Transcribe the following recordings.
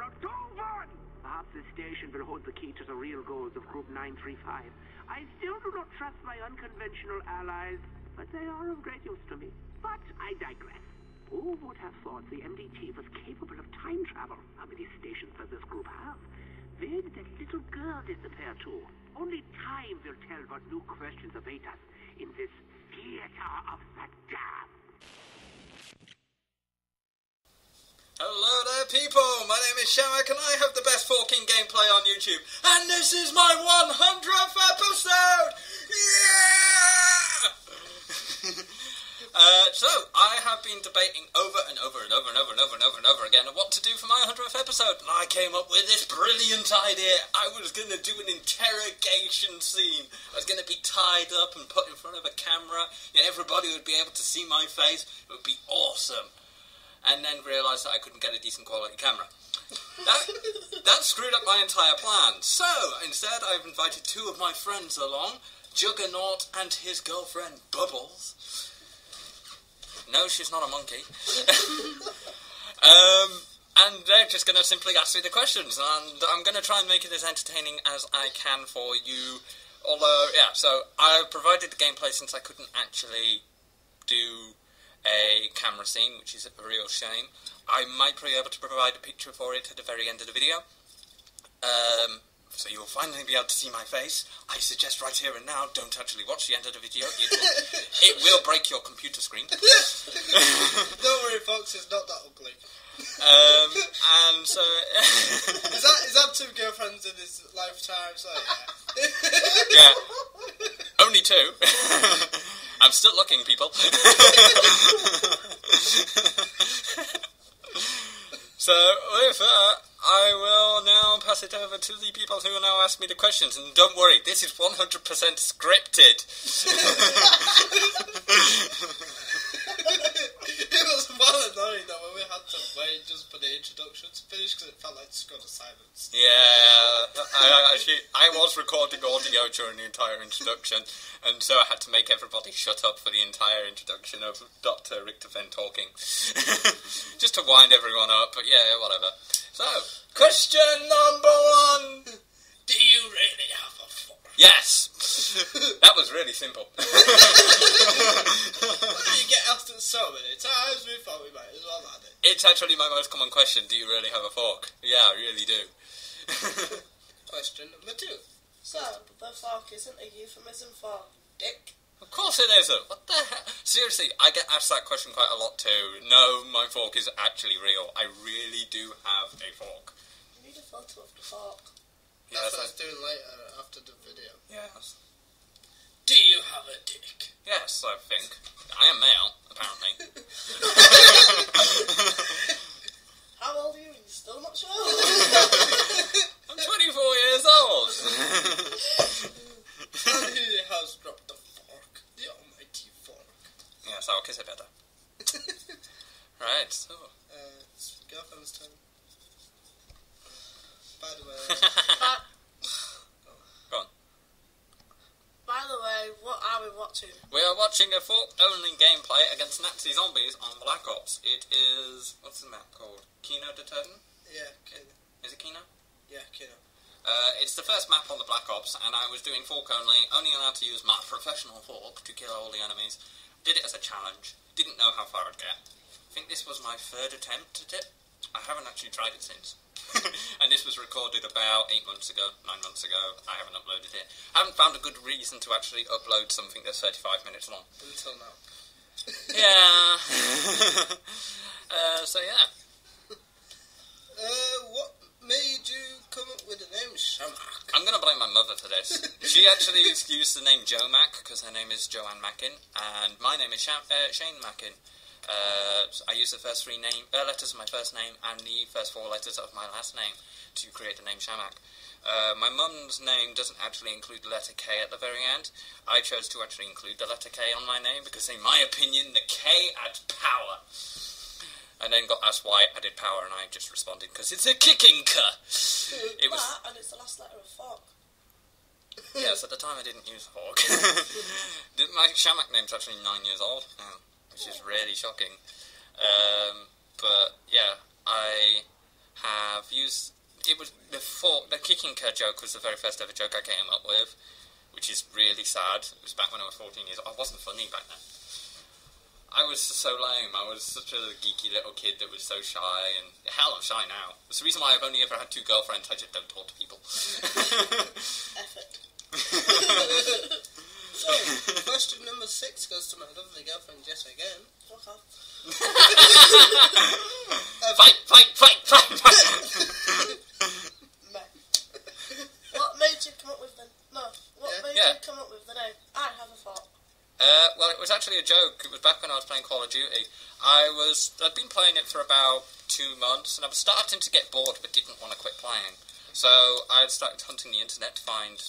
Radovan! Perhaps this station will hold the key to the real goals of Group 935. I still do not trust my unconventional allies, but they are of great use to me. But I digress. Who would have thought the MDT was capable of time travel? How many stations does this group have? Where did that little girl disappear to? Only time will tell what new questions await us in this theater of the damned. Hello there, people! My name is Shamack and I have the best forking gameplay on YouTube. And this is my 100th episode! Yeah! So, I have been debating over and over and over and over and over and over and over again what to do for my 100th episode. And I came up with this brilliant idea. I was going to do an interrogation scene. I was going to be tied up and put in front of a camera. And everybody would be able to see my face. It would be awesome. And then realised that I couldn't get a decent quality camera. That screwed up my entire plan. So, instead I've invited two of my friends along, Juggernaut and his girlfriend Bubbles. No, she's not a monkey. And they're just going to simply ask me the questions, and I'm going to try and make it as entertaining as I can for you. Although, yeah, so I've provided the gameplay since I couldn't actually do a camera scene, which is a real shame. I might be able to provide a picture for it at the very end of the video. So you'll finally be able to see my face. I suggest right here and now, don't actually watch the end of the video. It will break your computer screen. Don't worry, folks, it's not that ugly. And so... is that two girlfriends in his lifetime? So, yeah. Yeah. Only two. I'm still looking, people. So, with that, I will now pass it over to the people who will now ask me the questions. And don't worry, this is 100% scripted. It was well annoying though when we had to wait just for the introduction to finish because it felt like just got a silence. Yeah, I was recording audio during the entire introduction, and so I had to make everybody shut up for the entire introduction of Dr. Richtofen talking. Just to wind everyone up, but yeah, whatever. So, question number one. Do you really have a fork? Yes! That was really simple. You get asked it so many times, we thought we might as well add it. It's actually my most common question, do you really have a fork? Yeah, I really do. Question number two. So, the fork isn't a euphemism for dick? Of course it isn't. What the hell? Seriously, I get asked that question quite a lot too. No, my fork is actually real. I really do have a fork. You need a photo of the fork. That's what I was doing later after the video. Yes. Do you have a dick? Yes, I think. I am male, apparently. How old are you? You're still not sure? I'm 24 years old. And he has dropped the fork. The almighty fork. Yes, I'll kiss it better. Right, so... It's girlfriend's turn. By the way... Go on. By the way, what are we watching? We are watching a fork-only gameplay against Nazi zombies on Black Ops. It is... What's the map called? Kino de Turden? Yeah, Kino. Is it Kino? Yeah, Kino. It's the first map on the Black Ops, and I was doing fork only allowed to use my professional fork to kill all the enemies. Did it as a challenge. Didn't know how far I'd get. I think this was my third attempt at it. I haven't actually tried it since. And this was recorded about 9 months ago. I haven't uploaded it. I haven't found a good reason to actually upload something that's 35 minutes long. Until now. Yeah. So yeah. What made you come up with the name Shamack? I'm going to blame my mother for this. She actually used the name Jomack because her name is Joanne Mackin, and my name is Shane Mackin. I use the first three letters of my first name and the first four letters of my last name to create the name Shamack. My mum's name doesn't actually include the letter K at the very end. I chose to actually include the letter K on my name because, in my opinion, the K adds power. And then got asked why I added power, and I just responded because it's a kicking K. It was and it's the last letter of fork. Yes, at the time I didn't use a fork. My Shamack name's actually 9 years old, which is really shocking. But yeah, I have used... It was before... The kicking joke was the very first ever joke I came up with, which is really sad. It was back when I was 14 years old. I wasn't funny back then. I was so lame. I was such a geeky little kid that was so shy, and hell, I'm shy now. That's the reason why I've only ever had 2 girlfriends. I just don't talk to people. Effort. So, question number 6 goes to my lovely girlfriend, Jess, again. Fuck off. Fight! What made you come up with the... No. What made Yeah. you come up with the name? I have a fork. Well, it was actually a joke. It was back when I was playing Call of Duty. I'd been playing it for about 2 months, and I was starting to get bored, but didn't want to quit playing. So I had started hunting the internet to find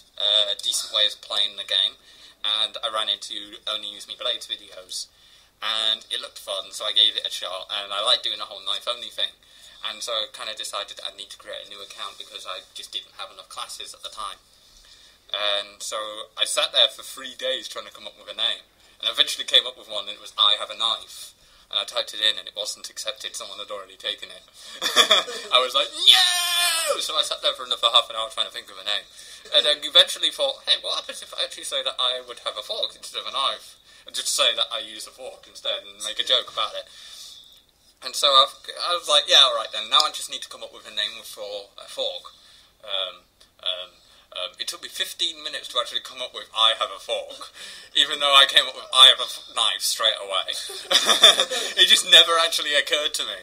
decent ways of playing the game, and I ran into Only Use Me Blades videos, and it looked fun, so I gave it a shot, and I liked doing the whole knife-only thing. And so I kind of decided I need to create a new account because I just didn't have enough classes at the time. And so I sat there for 3 days trying to come up with a name, and eventually came up with one, and it was I Have a Knife. And I typed it in, and it wasn't accepted. Someone had already taken it. I was like, no! So I sat there for another half an hour trying to think of a name. And I eventually thought, hey, what happens if I actually say that I would have a fork instead of a knife? And just say that I use a fork instead and make a joke about it. And so I was like, yeah, all right then. Now I just need to come up with a name for a fork. It took me 15 minutes to actually come up with I Have a Fork, even though I came up with I Have a Knife straight away. It just never actually occurred to me.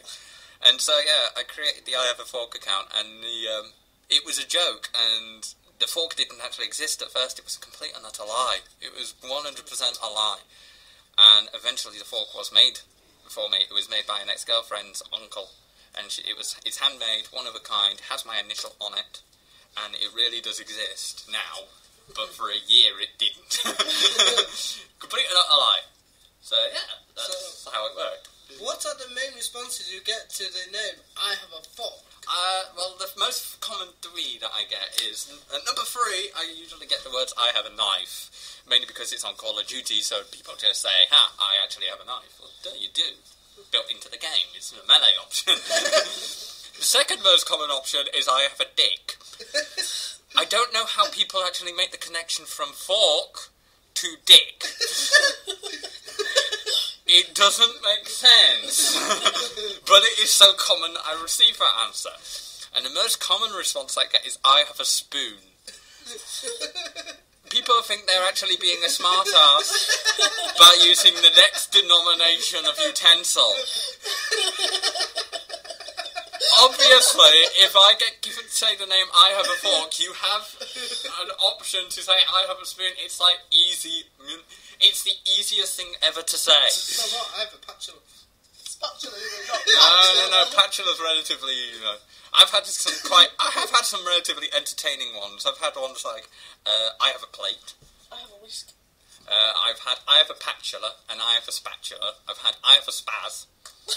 And so, yeah, I created the I Have a Fork account, and it was a joke, and the fork didn't actually exist at first. It was a complete and utter lie. It was 100% a lie. And eventually the fork was made for me. It was made by an ex-girlfriend's uncle, and it's handmade, one of a kind, has my initial on it. And it really does exist now, but for a year it didn't. Completely not a lie. So yeah, that's how it worked. What are the main responses you get to the name I Have a Fork? Well, the most common 3 that I get is, number 3, I usually get the words I have a knife, mainly because it's on Call of Duty, so people just say, ha, I actually have a knife. Well, duh, you do. Built into the game, it's a melee option. The second most common option is I have a dick. I don't know how people actually make the connection from fork to dick. It doesn't make sense. But it is so common, I receive that answer. And the most common response I get is I have a spoon. People think they're actually being a smart-ass by using the next denomination of utensil. Obviously, if I get given to say the name I Have a Fork, you have an option to say I have a spoon. It's like easy. It's the easiest thing ever to say. So what? I have a patula. Spatula, No. Patula's relatively easy. I have had some relatively entertaining ones. I've had ones like I have a plate. I have a whisk. I have a patula and I have a spatula. I've had I have a spaz. That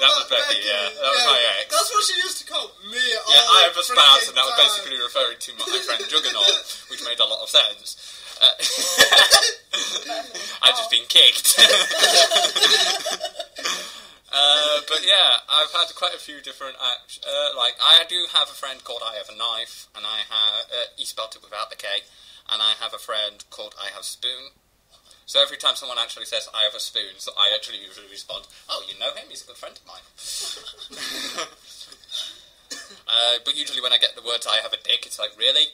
was Becky, yeah. That was my ex. That's what she used to call me. Yeah, I have a spaz, and that was basically referring to my friend Juggernaut, which made a lot of sense. I've just been kicked. But yeah, I've had quite a few different like, I do have a friend called I Have a Knife, and he spelled it without the K, and I have a friend called I Have Spoon. So every time someone actually says, I have a spoon, so I actually usually respond, oh, you know him, he's a good friend of mine. But usually when I get the words, I have a dick, it's like, really?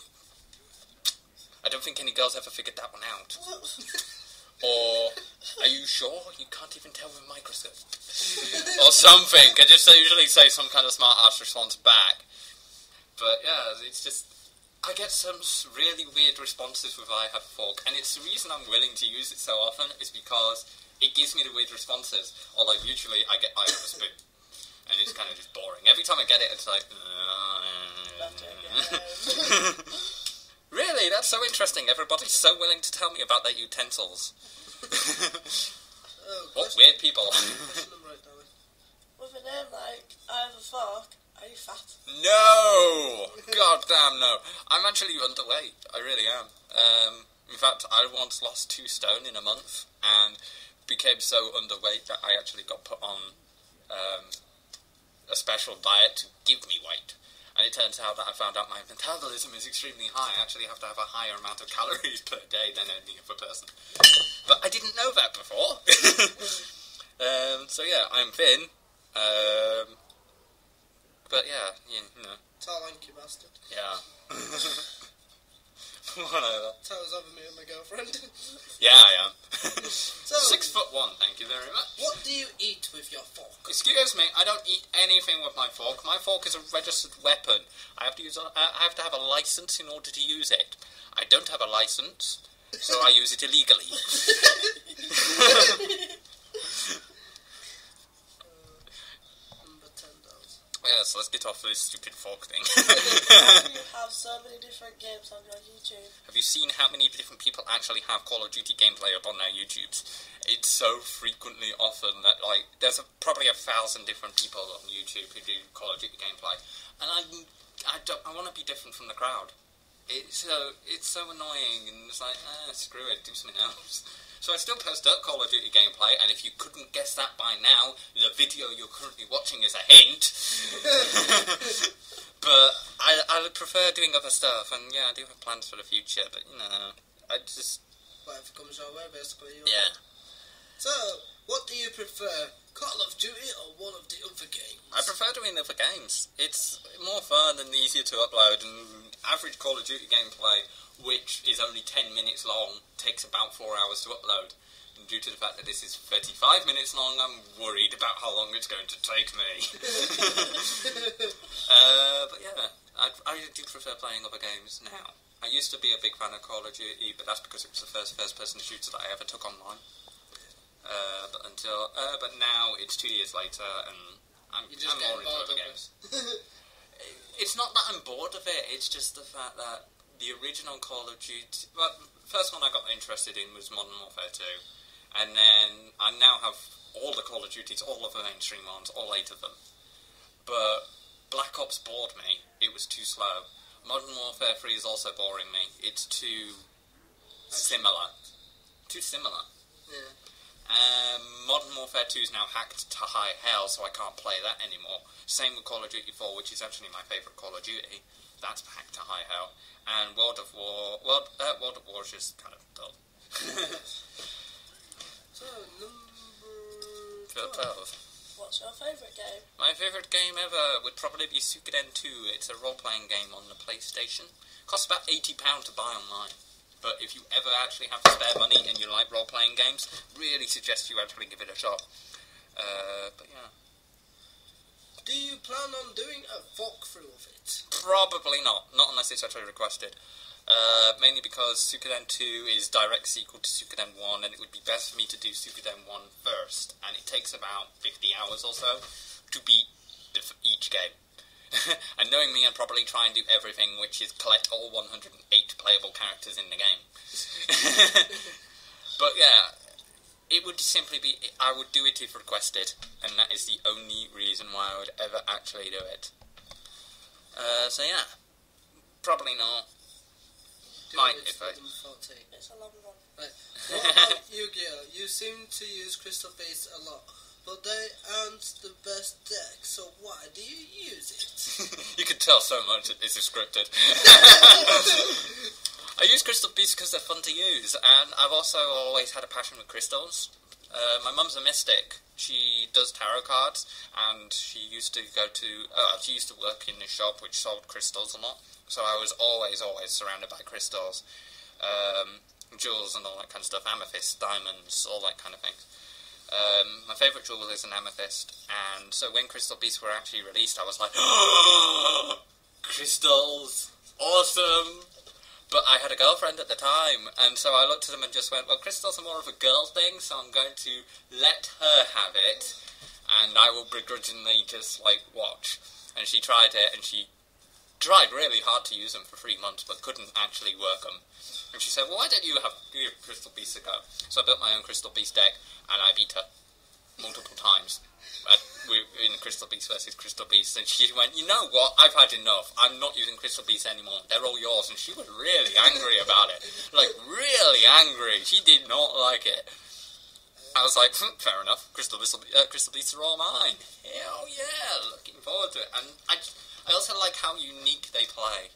I don't think any girls ever figured that one out. Or, are you sure? You can't even tell with a microscope. Or something. I just usually say some kind of smart-ass response back. But yeah, it's just... I get some really weird responses with I Have a Fork, and it's the reason I'm willing to use it so often is because it gives me the weird responses. Although usually I get I Have a Spoon, and it's kind of just boring. Every time I get it, it's like... Really? That's so interesting. Everybody's so willing to tell me about their utensils. What weird people. With a name like I Have a Fork, are you fat? No! God damn no. I'm actually underweight. I really am. In fact, I once lost 2 stone in a month and became so underweight that I actually got put on a special diet to give me weight. And it turns out that I found out my metabolism is extremely high. I actually have to have a higher amount of calories per day than any other person. But I didn't know that before. So yeah, I'm thin. But yeah, you know. Tall lanky bastard. Yeah. Whatever. That was over me and my girlfriend. Yeah, I am. So, 6'1", thank you very much. what do you eat with your fork? Excuse me, I don't eat anything with my fork. My fork is a registered weapon. I have to have a license in order to use it. I don't have a license, so I use it illegally. Number 10 dollars. Yes, let's get off this stupid fork thing. You have so many different games on your YouTube. Have you seen how many different people actually have Call of Duty gameplay up on their YouTubes? It's so frequently often that, like, there's probably 1,000 different people on YouTube who do Call of Duty gameplay. And I want to be different from the crowd. It's so annoying, and it's like, screw it, do something else. So I still post up Call of Duty gameplay, and if you couldn't guess that by now, the video you're currently watching is a hint. But I would prefer doing other stuff, and yeah, I do have plans for the future, but you know, I just... Whatever comes your way, basically. Yeah. So, what do you prefer, Call of Duty or one of the other games? I prefer doing other games. It's more fun and easier to upload, and average Call of Duty gameplay, which is only 10 minutes long, takes about 4 hours to upload. And due to the fact that this is 35 minutes long, I'm worried about how long it's going to take me. But yeah, I do prefer playing other games now. I used to be a big fan of Call of Duty, but that's because it was the first-person shooter that I ever took online. But now it's 2 years later, and I'm more into other games. It's not that I'm bored of it, it's just the fact that the original Call of Duty... Well, the first one I got interested in was Modern Warfare 2, and then I now have all the Call of Duties, all of the mainstream ones, all 8 of them. But Black Ops bored me, it was too slow. Modern Warfare 3 is also boring me, it's too similar. Too similar. Yeah. Modern Warfare 2 is now hacked to high hell, so I can't play that anymore. Same with Call of Duty 4, which is actually my favourite Call of Duty. That's hacked to high hell. And World of War is just kind of dull. So, number 12. What's your favourite game? My favourite game ever would probably be Suikoden 2. It's a role-playing game on the PlayStation. Costs about £80 to buy online. But if you ever actually have spare money and you like role-playing games, really suggest you actually give it a shot. But yeah. Do you plan on doing a walkthrough of it? Probably not. Not unless it's actually requested. Mainly because Suikoden 2 is direct sequel to Suikoden 1, and it would be best for me to do Suikoden 1 first. And it takes about 50 hours or so to beat each game. And knowing me, I'd probably try and do everything, which is collect all 108 playable characters in the game. But yeah, it would simply be, I would do it if requested, and that is the only reason why I would ever actually do it. So yeah, probably not. Might if I... It's a long one. Right. What about Yu-Gi-Oh? You seem to use Crystal Base a lot, but they aren't the best deck, so why do you use it? You can tell so much this is scripted. I use Crystal Beasts because they're fun to use, and I've also always had a passion with crystals. My mum's a mystic. She does tarot cards, and she used to work in a shop which sold crystals a lot. So I was always surrounded by crystals, jewels and all that kind of stuff, amethysts, diamonds, all that kind of thing. My favourite jewel is an amethyst, and so when Crystal Beasts were actually released, I was like, oh, crystals, awesome! But I had a girlfriend at the time, and so I looked at them and just went, well, crystals are more of a girl thing, so I'm going to let her have it, and I will begrudgingly just, watch. And she tried it, and she tried really hard to use them for 3 months, but couldn't actually work them. And she said, well, why don't you give Crystal Beasts a go? So I built my own Crystal Beast deck, and I beat her multiple times in Crystal Beast versus Crystal Beast. And she went, you know what, I've had enough. I'm not using Crystal Beasts anymore. They're all yours. And she was really angry about it. Really angry. She did not like it. I was like, fair enough, Crystal Beasts are all mine. Hell yeah, looking forward to it. And I also like how unique they play.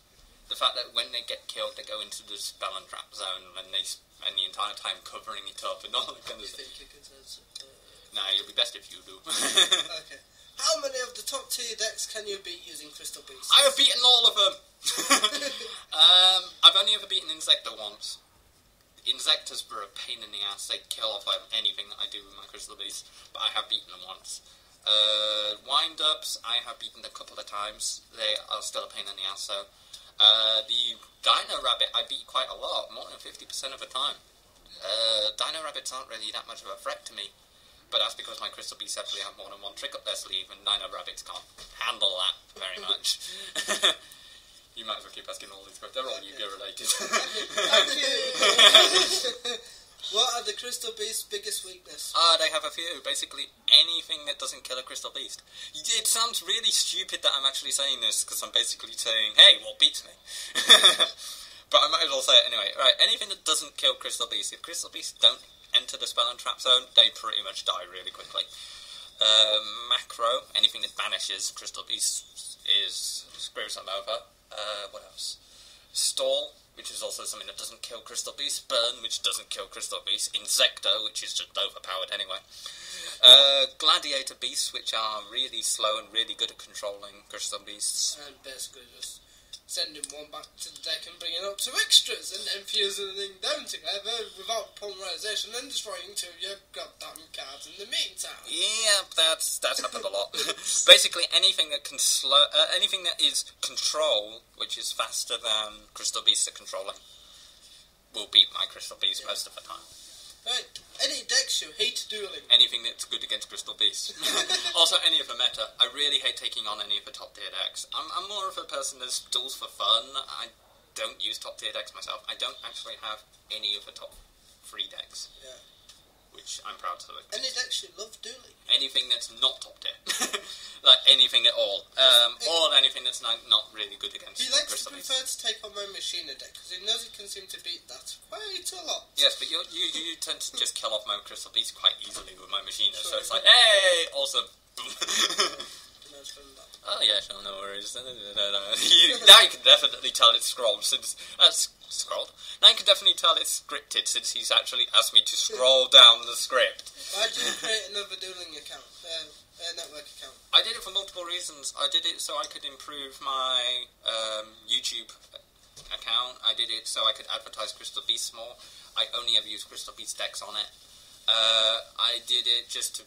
The fact that when they get killed, they go into the spell and trap zone, and they spend the entire time covering it up and all that kind of stuff. You think you could... Nah, it'll be best if you do. Okay. How many of the top tier decks can you beat using Crystal Beasts? I have beaten all of them! I've only ever beaten Insecta once. Insectas were a pain in the ass. They kill off anything that I do with my Crystal Beasts, but I have beaten them once. Wind-ups, I have beaten a couple of times. They are still a pain in the ass, though. The Dino Rabbit I beat quite a lot, more than 50% of the time. Dino Rabbits aren't really that much of a threat to me, but that's because my Crystal Beasts actually have more than one trick up their sleeve, and Dino Rabbits can't handle that very much. You might as well keep asking all these questions. They're all Yu-Gi-Oh related. Thank you. What are the Crystal Beast's biggest weakness? They have a few. Basically, anything that doesn't kill a Crystal Beast. It sounds really stupid that I'm actually saying this, because I'm basically saying, hey, what beats me? But I might as well say it anyway. Right, anything that doesn't kill Crystal Beast. If Crystal Beasts don't enter the spell and trap zone, they pretty much die really quickly. Macro, anything that banishes Crystal Beasts screws them over. What else? Stall, which is also something that doesn't kill Crystal Beasts. Burn, which doesn't kill Crystal Beasts. Insecto, which is just overpowered anyway. Gladiator Beasts, which are really slow and really good at controlling Crystal Beasts. And basically just sending one back to the deck and bringing up two extras and then fusing them together without polymerization and destroying two of your goddamn cards in the meantime. Yeah, that's happened a lot. Basically, anything that can anything that is control, which is faster than Crystal Beasts at controlling, will beat my Crystal Beast most of the time. Right, any decks you hate dueling? Anything that's good against Crystal Beasts. Also, any of the meta. I really hate taking on any of the top tier decks. I'm more of a person that duels for fun. I don't use top tier decks myself. I don't actually have any of the top 3 decks. Yeah. Which I'm proud to admit. Any decks you love dueling? Anything that's not top tier. Like anything at all. Or anything that's not really good against He likes Crystal to Beasts. prefer to take on my Machina deck because he knows he can seem to beat that quite a lot. Yes, but you tend to just kill off my Crystal Beast quite easily with my Machina, so it's like, hey, awesome. Oh yeah, sure, no worries. Now you can definitely tell it's scrolled since scrolled. Now you can definitely tell it's scripted since he's actually asked me to scroll down the script. Why did you create another dueling account, network account? I did it for multiple reasons. I did it so I could improve my YouTube account. I did it so I could advertise Crystal Beasts more. I only ever use Crystal Beast decks on it. I did it just to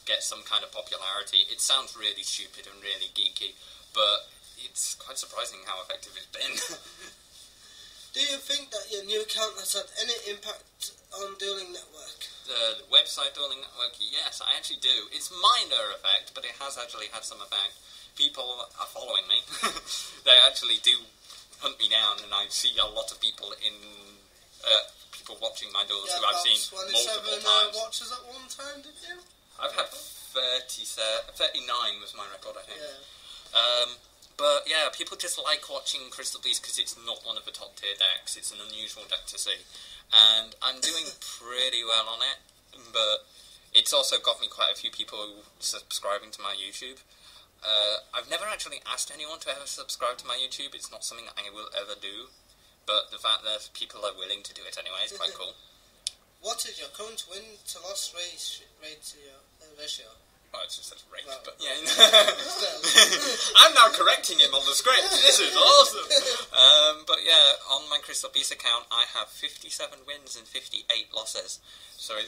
get some kind of popularity. It sounds really stupid and really geeky, but it's quite surprising how effective it's been. Do you think that your new account has had any impact on Dueling Network? The website Dueling Network, yes, I actually do. It's minor effect, but it has actually had some effect. People are following me. They actually do hunt me down, and I see a lot of people people watching my duels who I've seen multiple times. Watches at one time, did you? I've had 39 was my record, I think. Yeah. But yeah, people just like watching Crystal Beast because it's not one of the top tier decks. It's an unusual deck to see. And I'm doing pretty well on it, but it's also got me quite a few people subscribing to my YouTube. I've never actually asked anyone to ever subscribe to my YouTube. It's not something I will ever do, but the fact that people are willing to do it anyway is quite cool. What is your current win-to-loss ratio? Well, it's just a rate, Well, but yeah. Still. I'm now correcting him on the script. This is awesome. But yeah, on my Crystal Beast account, I have 57 wins and 58 losses. So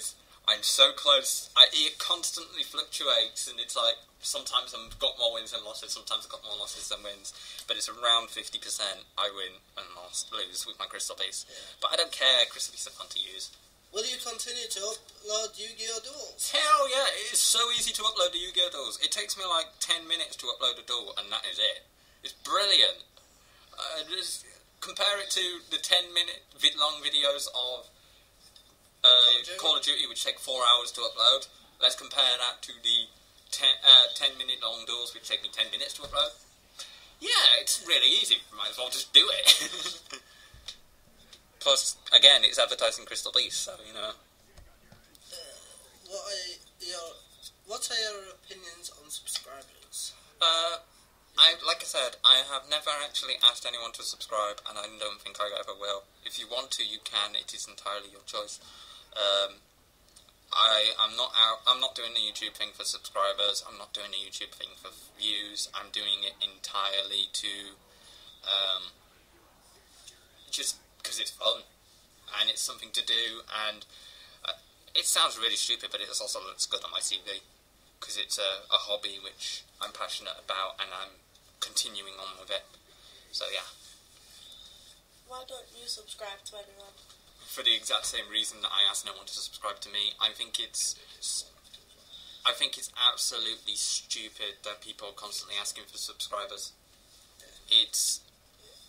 I'm so close. It constantly fluctuates, and it's like sometimes I've got more wins than losses, sometimes I've got more losses than wins. But it's around 50% I win and lose with my Crystal Beast. Yeah. But I don't care. Crystal Beasts are fun to use. Will you continue to upload Yu-Gi-Oh! Duels? Hell yeah, it is so easy to upload the Yu-Gi-Oh! Duels. It takes me like 10 minutes to upload a duel, and that is it. It's brilliant. Just compare it to the 10-minute long videos of Call of Duty, which take 4 hours to upload. Let's compare that to the 10-minute long duels, which take me 10 minutes to upload. Yeah, it's really easy. Might as well just do it. Plus, again, it's advertising Crystal Beast, so, you know. what are your opinions on subscribers? Like I said, I have never actually asked anyone to subscribe, and I don't think I ever will. If you want to, you can. It is entirely your choice. I'm not doing the YouTube thing for subscribers. I'm not doing the YouTube thing for views. I'm doing it entirely to just because it's fun and it's something to do. And it sounds really stupid, but it also looks good on my CV because it's a hobby which I'm passionate about, and I'm continuing on with it. So yeah. Why don't you subscribe to anyone? For the exact same reason that I asked no one to subscribe to me. I think it's absolutely stupid that people are constantly asking for subscribers.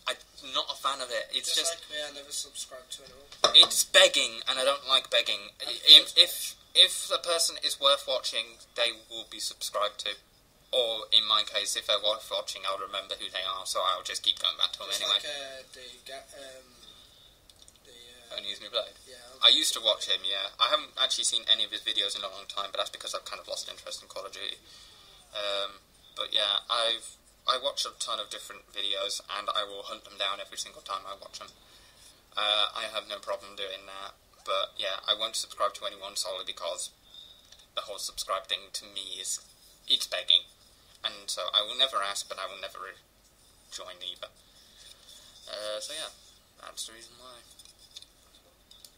I'm not a fan of it. It's just like me, I never subscribe to anyone. It's begging, and I don't like begging. If the person is worth watching, they will be subscribed to. Or, in my case, if they're worth watching, I'll remember who they are, so I'll just keep going back to them anyway. Only Use Me Blade? Yeah. I used to watch him, yeah. I haven't actually seen any of his videos in a long time, but that's because I've kind of lost interest in Call of Duty. But yeah, I watch a ton of different videos, and I will hunt them down every single time I watch them. I have no problem doing that, but yeah, I won't subscribe to anyone solely because the whole subscribe thing to me it's begging. And so I will never ask, but I will never join either. So yeah, that's the reason why.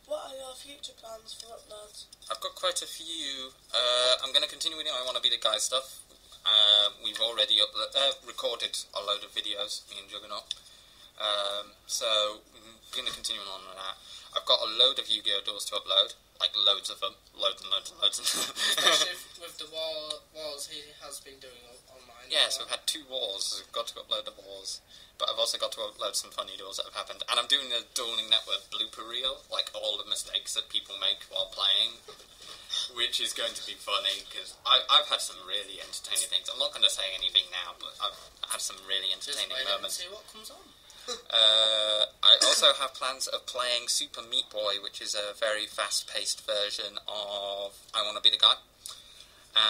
What are your future plans for uploads? I've got quite a few. I'm going to continue with I Want to Be the Guy stuff. We've already recorded a load of videos, me and Juggernaut. So I'm going to continue on with that. I've got a load of Yu-Gi-Oh! Duels to upload. Like loads of them. Loads and loads and loads. Especially with the wars he has been doing online. Yes, we've had 2 wars. I've got to upload the wars. But I've also got to upload some funny duels that have happened. And I'm doing a Dueling Network blooper reel, like all the mistakes that people make while playing, which is going to be funny, because I've had some really entertaining things. I'm not going to say anything now, but I've had some really entertaining moments. See what comes on. I also have plans of playing Super Meat Boy, which is a very fast-paced version of I Want to Be the Guy.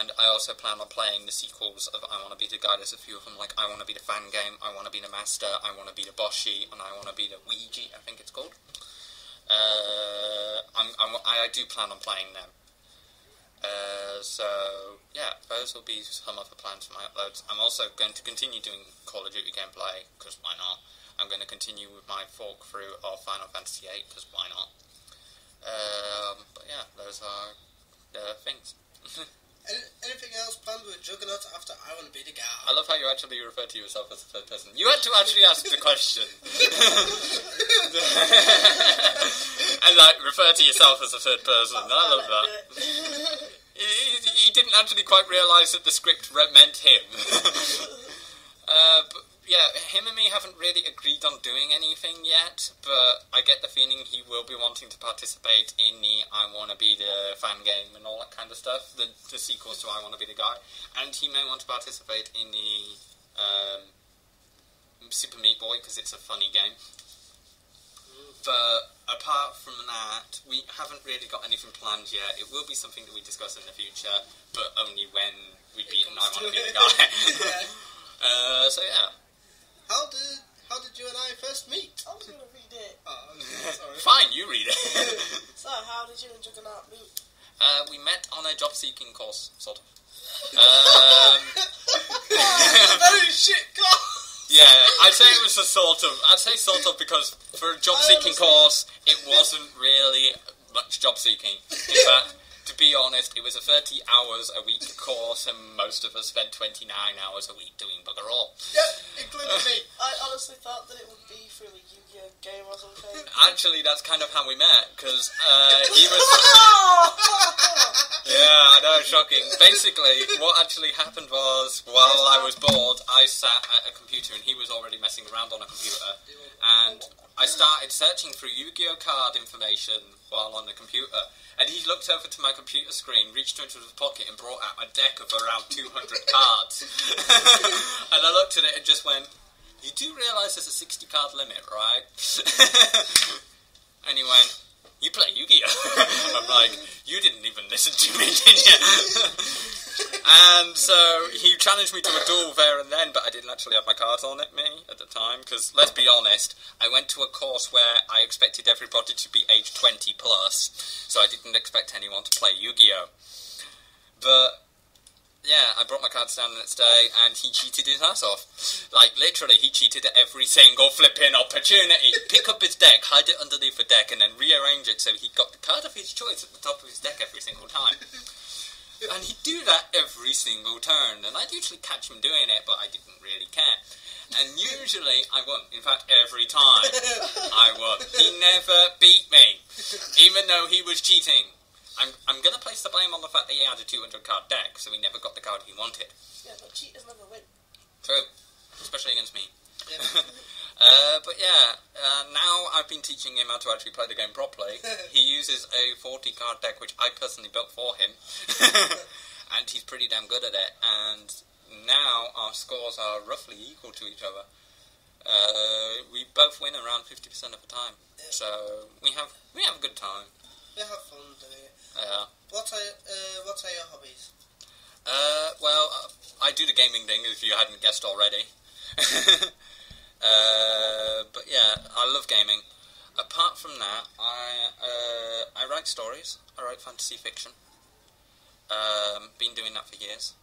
And I also plan on playing the sequels of I Want to Be the Guy. There's a few of them, like I Want to Be the Fan Game, I Want to Be the Master, I Want to Be the Boshi, and I Want to Be the Ouija, I think it's called. I do plan on playing them. So, yeah, those will be some other plans for my uploads. I'm also going to continue doing Call of Duty gameplay, because why not? I'm going to continue with my fork through of Final Fantasy VIII, because why not? But yeah, those are the things. Anything else planned with Juggernaut after I Want to Be the Guy? I love how you actually refer to yourself as a third person. You had to actually ask the question. And like, refer to yourself as a third person. I love that. He didn't actually quite realise that the script meant him. But yeah, him and me haven't really agreed on doing anything yet, but I get the feeling he will be wanting to participate in the I Want to Be the Fan Game and all that kind of stuff, the sequels to I Want to Be the Guy, and he may want to participate in the Super Meat Boy, because it's a funny game. But apart from that, we haven't really got anything planned yet. It will be something that we discuss in the future, but only when we beat I Want to Be the Guy. Yeah. So yeah. How did you and I first meet? I was going to read it. Oh, sorry. Fine, you read it. So, how did you and Juggernaut meet? We met on a job-seeking course, sort of. Very shit course. Yeah, I'd say it was a sort of. I'd say sort of because for a job-seeking course, it wasn't really much job-seeking. In fact, to be honest, it was a 30 hours a week course, and most of us spent 29 hours a week doing bugger all. Yeah, including me. I honestly thought that it would be through a Yu-Gi-Oh! Game or something. Actually, that's kind of how we met, because he was... Yeah, I know, shocking. Basically, what actually happened was, while I was bored, I sat at a computer, and he was already messing around on a computer, and I started searching for Yu-Gi-Oh! Card information while on the computer. And he looked over to my computer screen, reached into his pocket and brought out a deck of around 200 cards. And I looked at it and just went, you do realise there's a 60 card limit, right? And he went, you play Yu-Gi-Oh! I'm like, you didn't even listen to me, did you? And so he challenged me to a duel there and then, but I didn't actually have my cards on me at the time, because, let's be honest, I went to a course where I expected everybody to be age 20 plus, so I didn't expect anyone to play Yu-Gi-Oh! But yeah, I brought my cards down the next day, and he cheated his ass off. Like, literally, he cheated at every single flipping opportunity. Pick up his deck, hide it underneath the deck, and then rearrange it so he got the card of his choice at the top of his deck every single time. And he'd do that every single turn, and I'd usually catch him doing it, but I didn't really care. And usually, I won. In fact, every time, I won. He never beat me, even though he was cheating. I'm going to place the blame on the fact that he had a 200 card deck, so he never got the card he wanted. Yeah, but cheaters never win. True. Especially against me. Yeah. But yeah, now I've been teaching him how to actually play the game properly. He uses a 40 card deck, which I personally built for him. And he's pretty damn good at it. And now our scores are roughly equal to each other. We both win around 50% of the time. Yeah. So we have a good time. We have fun doing it. Yeah. What are your hobbies? Well, I do the gaming thing, if you hadn't guessed already. But yeah, I love gaming. Apart from that, I write stories. I write fantasy fiction. Been doing that for years.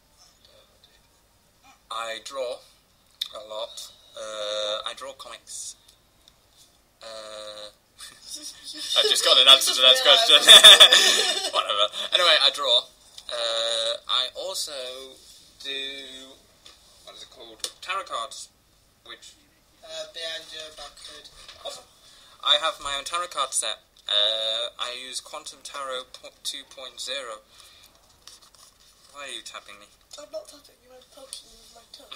I draw a lot. I draw comics. I just got an answer to that question. Whatever. Anyway, I draw. I also do, what is it called? Tarot cards, which... Behind your backwood. I have my own tarot card set. I use Quantum Tarot 2.0. Why are you tapping me? I'm not tapping you, I'm poking you with my tongue.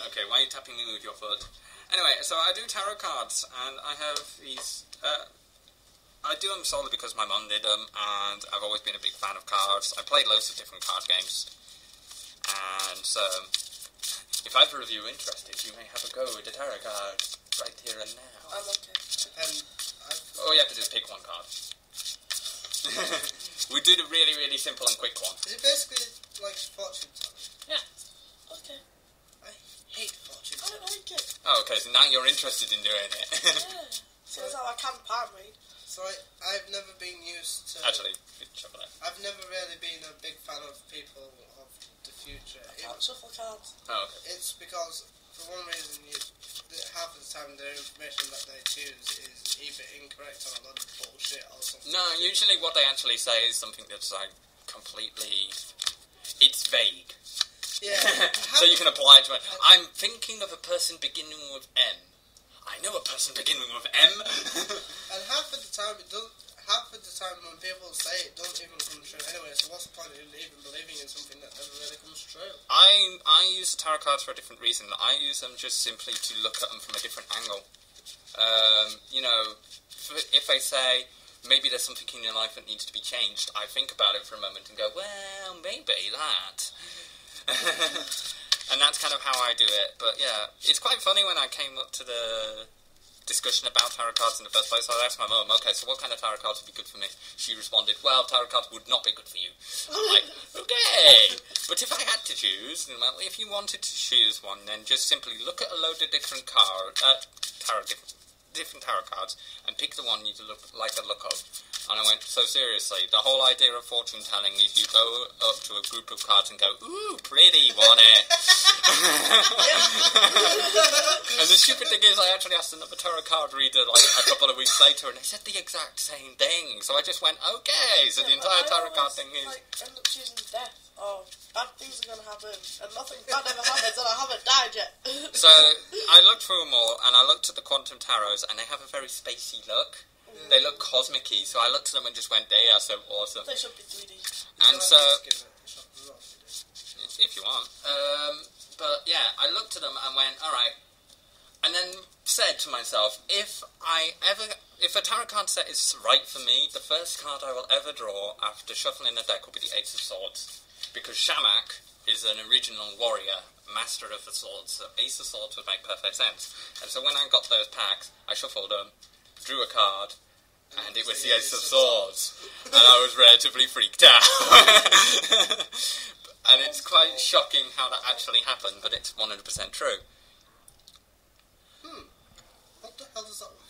Okay, why are you tapping me with your foot? Anyway, so I do tarot cards, and I have these... I do them solely because my mum did them, and I've always been a big fan of cards. I played loads of different card games, and so if either of you are interested, you may have a go with a tarot card right here and now. I'm okay. All you have to do is pick one card. We did a really, really simple and quick one. Is it basically like fortune telling? Yeah. Okay. I hate fortune I telling. don't like it. Oh, okay, so now you're interested in doing it. Yeah. So that's how I can palm read. So I've never been used to... Actually, shuffle it. I've never really been a big fan of people of the future. I can't shuffle cards. Oh, okay. It's because, for one reason, half of the time the information that they choose is either incorrect or a lot of bullshit or something. No, usually what they actually say is something that's like completely... It's vague. Yeah. So you can apply it to it. I'm thinking of a person beginning with M. I know a person beginning with M. And half of the time when people say it, don't even come true anyway, so what's the point of even believing in something that never really comes true? I use the tarot cards for a different reason. I use them just simply to look at them from a different angle. You know, if I say, maybe there's something in your life that needs to be changed, I think about it for a moment and go, well, maybe that. And that's kind of how I do it. But yeah, it's quite funny when I came up to the discussion about tarot cards in the first place. I asked my mum, okay, so what kind of tarot cards would be good for me? She responded, well, tarot cards would not be good for you. I'm like, okay. But if I had to choose, well, if you wanted to choose one, then just simply look at a load of different different tarot cards and pick the one you like the look of. And I went, so seriously, the whole idea of fortune telling is you go up to a group of cards and go, ooh, pretty, want it? And the stupid thing is I actually asked another tarot card reader like a couple of weeks later and they said the exact same thing. So I just went, okay, so the entire tarot card thing is... end up choosing death. Oh, bad things are going to happen. And nothing bad ever happens and I haven't died yet. So I looked through them all and I looked at the quantum tarots and they have a very spacey look. They look cosmic-y, so I looked at them and just went, they are so awesome. They should be 3D. And so, if you want. But yeah, I looked at them and went, alright. And then said to myself, if a tarot card set is right for me, the first card I will ever draw after shuffling the deck will be the Ace of Swords. Because Shamack is an original warrior, master of the swords, so Ace of Swords would make perfect sense. And so when I got those packs, I shuffled them, drew a card, And it was the Ace of Swords. And I was relatively freaked out. And it's quite shocking how that actually happened, but it's 100% true. What the hell does that mean?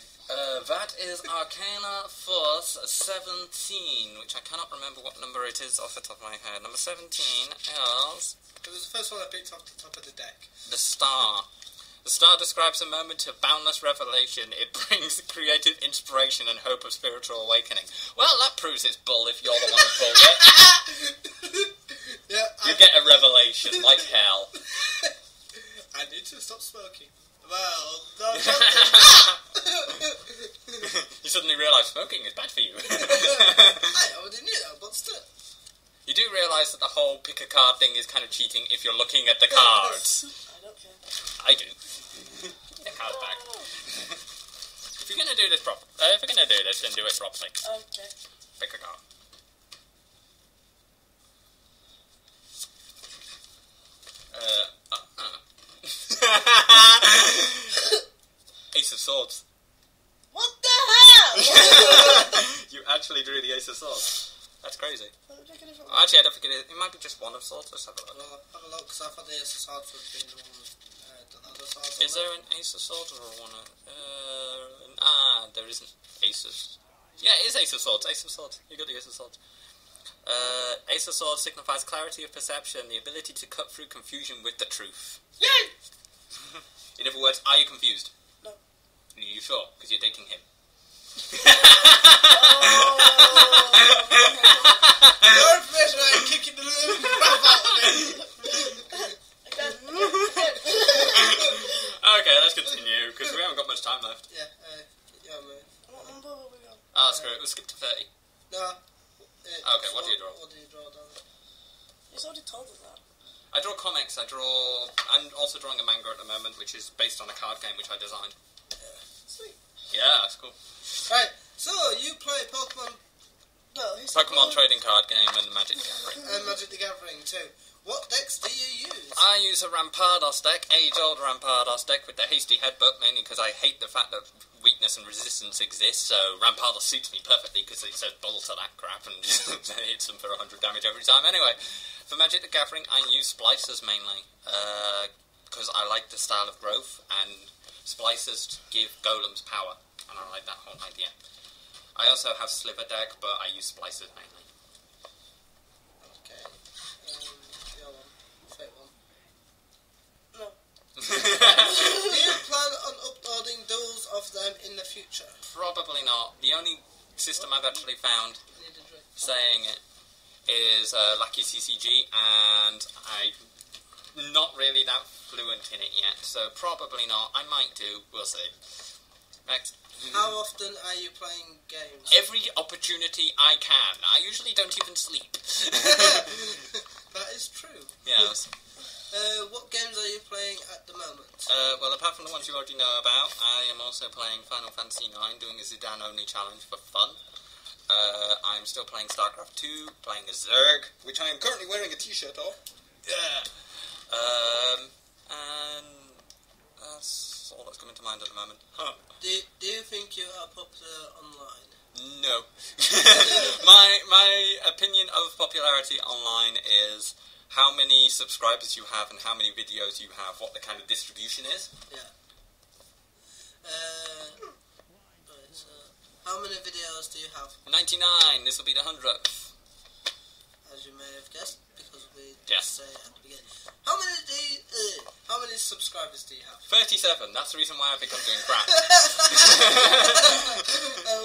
That is Arcana Force 17, which I cannot remember what number it is off the top of my head. Number 17 is... It was the first one I picked off the top of the deck. The Star. The Star describes a moment of boundless revelation. It brings creative inspiration and hope of spiritual awakening. Well, that proves it's bull if you're the one who pulled it. Yeah, You get a revelation, like hell. I need to stop smoking. Well, no. You suddenly realise smoking is bad for you. I already knew that, but still. You do realise that the whole pick a card thing is kind of cheating if you're looking at the cards. I don't care. I do. The card back. If you're gonna do this then do it properly. Okay. Pick a card. Ace of Swords. What the hell? You actually drew the Ace of Swords. That's crazy. Actually, Actually, I don't think it might be just one of swords. Let's have a look. Well, have a look, because I thought the Ace of Swords would be the one with the other swords. Is there an Ace of Swords or one of... there isn't Aces. Yeah, it is Ace of Swords. Ace of Swords. You got the Ace of Swords. Ace of Swords signifies clarity of perception, the ability to cut through confusion with the truth. Yay! In other words, are you confused? No. Are you sure? Because you're dating him. Your information, I'm kicking the living crap out of it. Okay, let's continue, because we haven't got much time left. Yeah, man. What number were we on? Ah, screw it, we'll skip to 30. No. Okay, what do you draw? What do you draw, Darren? He's already told us that. I draw comics, I'm also drawing a manga at the moment, which is based on a card game which I designed. Sweet. Yeah, that's cool. Right, so you play Pokemon... No, he's Pokemon trading card game and Magic the Gathering. and Magic the Gathering too. What decks do you use? I use a Rampardos deck, age-old Rampardos deck with the hasty headbutt, mainly because I hate the fact that weakness and resistance exist, so Rampardos suits me perfectly because it says bull to that crap and just hits them for 100 damage every time. Anyway, for Magic the Gathering, I use Splicers mainly, because I like the style of growth, and Splicers give golems power, and I like that whole idea. I also have Sliver deck, but I use Splicers mainly. Okay. Your one. Fake one. No. Do you plan on uploading duels of them in the future? Probably not. The only system I've actually found saying it is Lucky CCG, and I'm not really that fluent in it yet, so probably not. I might do. We'll see. Next. How often are you playing games? Every opportunity I can. I usually don't even sleep. That is true. Yes. What games are you playing at the moment? Well, apart from the ones you already know about, I am also playing Final Fantasy IX, doing a Zidane-only challenge for fun. I'm still playing StarCraft 2, playing a Zerg, which I am currently wearing a t-shirt of. Yeah. And that's all that's coming to mind at the moment. Huh. Do you think you are popular online? No. my opinion of popularity online is how many subscribers you have and how many videos you have, what the kind of distribution is. Yeah. How many videos do you have? 99. This will be the 100th. As you may have guessed, because we Yes. say at the beginning. How many subscribers do you have? 37. That's the reason why I think I'm doing crap.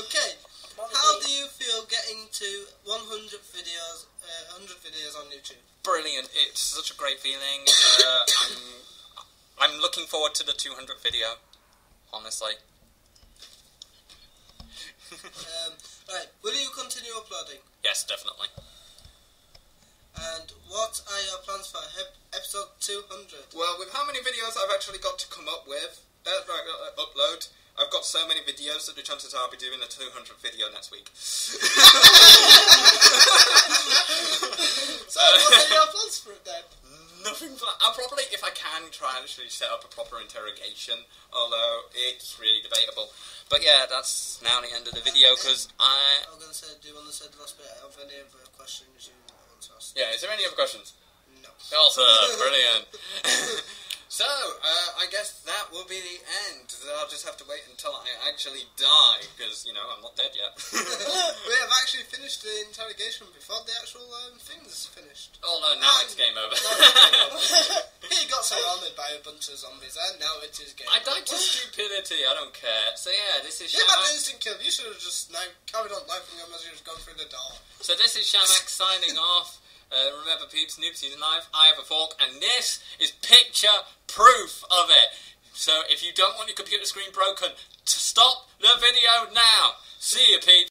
Okay. How do you feel getting to 100 videos on YouTube? Brilliant. It's such a great feeling. I'm looking forward to the 200th video, honestly. Right. Will you continue uploading? Yes, definitely. And what are your plans for episode 200? Well, with how many videos I've actually got to come up with, upload, I've got so many videos that the chances are I'll be doing the 200th video next week. So, what are your plans for it then? nothing for that. I'll probably, if I can, try and actually set up a proper interrogation, although it's really debatable. But yeah, that's now the end of the video, because I was going to say, do you want to say the last bit of any other questions you want to ask? Yeah, is there any other questions? No. Awesome, brilliant. So, I guess that will be the end. I'll just have to wait until I actually die, because, you know, I'm not dead yet. We have actually finished the interrogation before the actual thing's finished. Oh no, now it's game over. He got surrounded by a bunch of zombies, and now it is game over. I died to stupidity, I don't care. So yeah, this is You had Shamack. an instant kill, you should have just carried on knifing him as you was going through the door. So this is Shamack signing off. Remember peeps, noobs use a knife, I have a fork, and this is picture proof of it. So if you don't want your computer screen broken, stop the video now. See you peeps.